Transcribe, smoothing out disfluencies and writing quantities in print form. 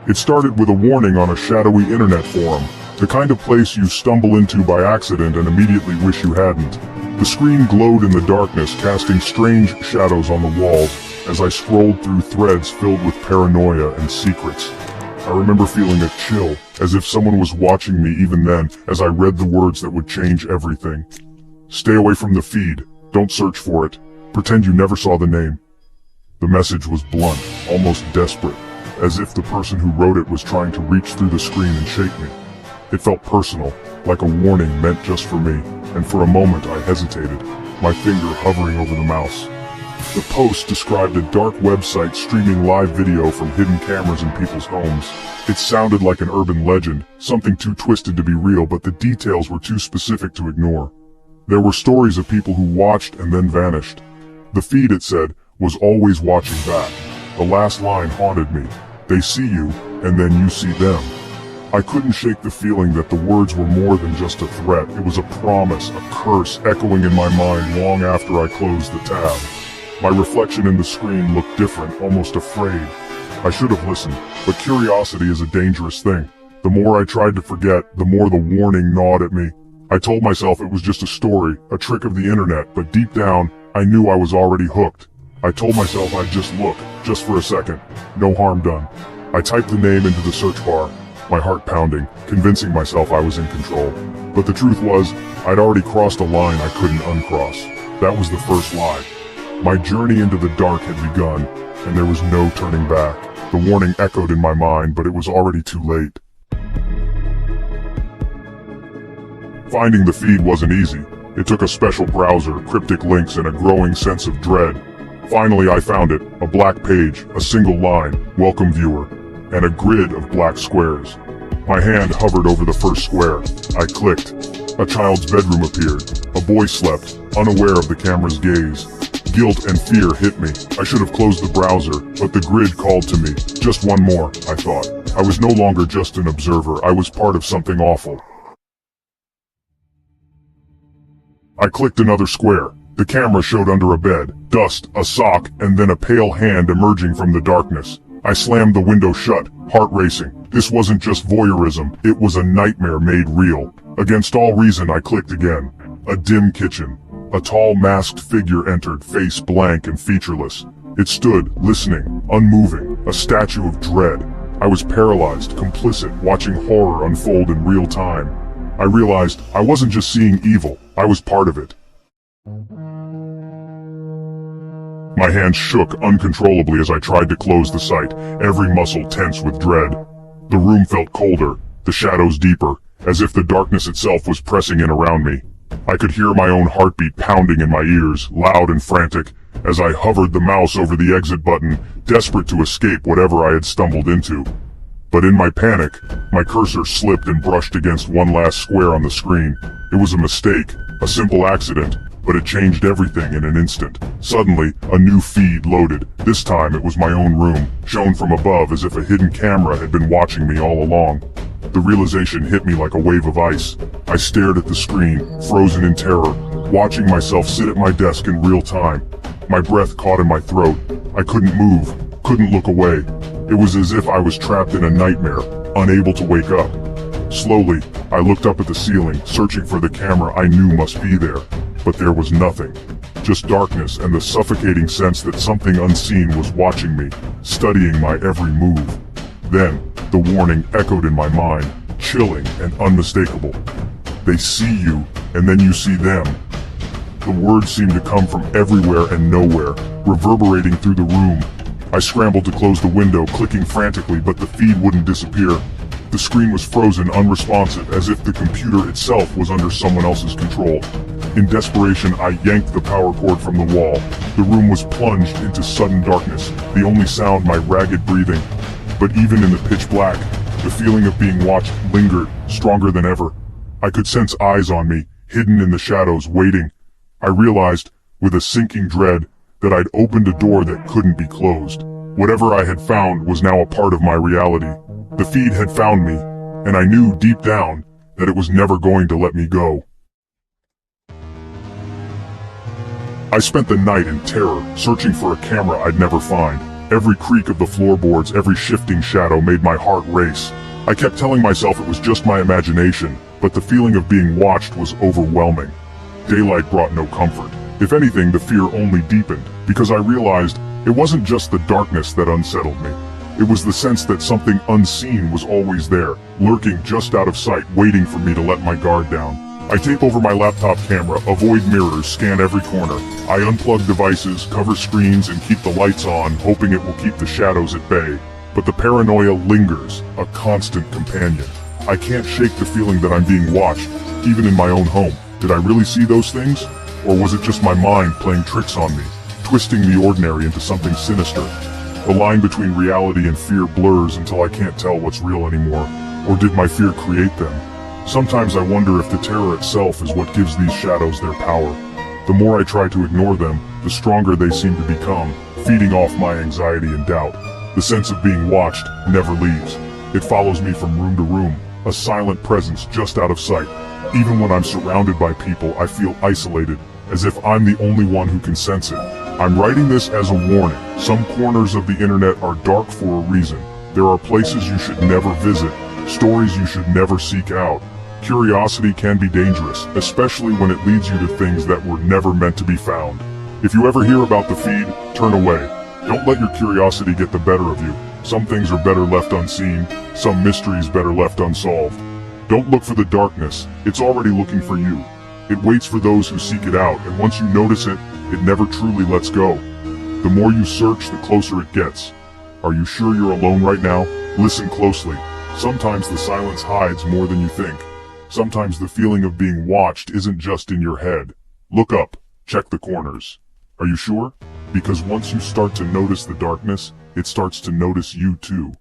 It started with a warning on a shadowy internet forum, the kind of place you stumble into by accident and immediately wish you hadn't. The screen glowed in the darkness, casting strange shadows on the walls as I scrolled through threads filled with paranoia and secrets. I remember feeling a chill, as if someone was watching me even then, as I read the words that would change everything. Stay away from the feed. Don't search for it. Pretend you never saw the name. The message was blunt, almost desperate, as if the person who wrote it was trying to reach through the screen and shake me. It felt personal, like a warning meant just for me, and for a moment I hesitated, my finger hovering over the mouse. The post described a dark website streaming live video from hidden cameras in people's homes. It sounded like an urban legend, something too twisted to be real, but the details were too specific to ignore. There were stories of people who watched and then vanished. The feed, it said, was always watching back. The last line haunted me. They see you, and then you see them. I couldn't shake the feeling that the words were more than just a threat. It was a promise, a curse, echoing in my mind long after I closed the tab. My reflection in the screen looked different, almost afraid. I should have listened, but curiosity is a dangerous thing. The more I tried to forget, the more the warning gnawed at me. I told myself it was just a story, a trick of the internet, but deep down, I knew I was already hooked. I told myself I'd just look, just for a second. No harm done. I typed the name into the search bar, my heart pounding, convincing myself I was in control. But the truth was, I'd already crossed a line I couldn't uncross. That was the first lie. My journey into the dark had begun, and there was no turning back. The warning echoed in my mind, but it was already too late. Finding the feed wasn't easy. It took a special browser, cryptic links, and a growing sense of dread. Finally, I found it, a black page, a single line, welcome viewer, and a grid of black squares. My hand hovered over the first square. I clicked. A child's bedroom appeared. A boy slept, unaware of the camera's gaze. Guilt and fear hit me. I should have closed the browser, but the grid called to me. Just one more, I thought. I was no longer just an observer. I was part of something awful. I clicked another square. The camera showed under a bed, dust, a sock, and then a pale hand emerging from the darkness. I slammed the window shut, heart racing. This wasn't just voyeurism, it was a nightmare made real. Against all reason, I clicked again. A dim kitchen. A tall masked figure entered, face blank and featureless. It stood, listening, unmoving, a statue of dread. I was paralyzed, complicit, watching horror unfold in real time. I realized I wasn't just seeing evil, I was part of it. My hands shook uncontrollably as I tried to close the site, every muscle tense with dread. The room felt colder, the shadows deeper, as if the darkness itself was pressing in around me. I could hear my own heartbeat pounding in my ears, loud and frantic, as I hovered the mouse over the exit button, desperate to escape whatever I had stumbled into. But in my panic, my cursor slipped and brushed against one last square on the screen. It was a mistake, a simple accident, but it changed everything in an instant. Suddenly, a new feed loaded. This time it was my own room, shown from above as if a hidden camera had been watching me all along. The realization hit me like a wave of ice. I stared at the screen, frozen in terror, watching myself sit at my desk in real time. My breath caught in my throat. I couldn't move, couldn't look away. It was as if I was trapped in a nightmare, unable to wake up. Slowly, I looked up at the ceiling, searching for the camera I knew must be there. But there was nothing. Just darkness and the suffocating sense that something unseen was watching me, studying my every move. Then, the warning echoed in my mind, chilling and unmistakable. They see you, and then you see them. The words seemed to come from everywhere and nowhere, reverberating through the room. I scrambled to close the window, clicking frantically, but the feed wouldn't disappear. The screen was frozen, unresponsive, as if the computer itself was under someone else's control. In desperation, I yanked the power cord from the wall. The room was plunged into sudden darkness, the only sound my ragged breathing. But even in the pitch black, the feeling of being watched lingered, stronger than ever. I could sense eyes on me, hidden in the shadows, waiting. I realized, with a sinking dread, that I'd opened a door that couldn't be closed. Whatever I had found was now a part of my reality. The feed had found me, and I knew deep down that it was never going to let me go. I spent the night in terror, searching for a camera I'd never find. Every creak of the floorboards, every shifting shadow made my heart race. I kept telling myself it was just my imagination, but the feeling of being watched was overwhelming. Daylight brought no comfort. If anything, the fear only deepened, because I realized it wasn't just the darkness that unsettled me. It was the sense that something unseen was always there, lurking just out of sight, waiting for me to let my guard down. I tape over my laptop camera, avoid mirrors, scan every corner. I unplug devices, cover screens, and keep the lights on, hoping it will keep the shadows at bay. But the paranoia lingers, a constant companion. I can't shake the feeling that I'm being watched, even in my own home. Did I really see those things? Or was it just my mind playing tricks on me, twisting the ordinary into something sinister? The line between reality and fear blurs until I can't tell what's real anymore. Or did my fear create them? Sometimes I wonder if the terror itself is what gives these shadows their power. The more I try to ignore them, the stronger they seem to become, feeding off my anxiety and doubt. The sense of being watched never leaves. It follows me from room to room, a silent presence just out of sight. Even when I'm surrounded by people, I feel isolated, as if I'm the only one who can sense it. I'm writing this as a warning. Some corners of the internet are dark for a reason. There are places you should never visit, stories you should never seek out. Curiosity can be dangerous, especially when it leads you to things that were never meant to be found. If you ever hear about the feed, turn away. Don't let your curiosity get the better of you. Some things are better left unseen, some mysteries better left unsolved. Don't look for the darkness, it's already looking for you. It waits for those who seek it out, and once you notice it, it never truly lets go. The more you search, the closer it gets. Are you sure you're alone right now? Listen closely. Sometimes the silence hides more than you think. Sometimes the feeling of being watched isn't just in your head. Look up, check the corners. Are you sure? Because once you start to notice the darkness, it starts to notice you too.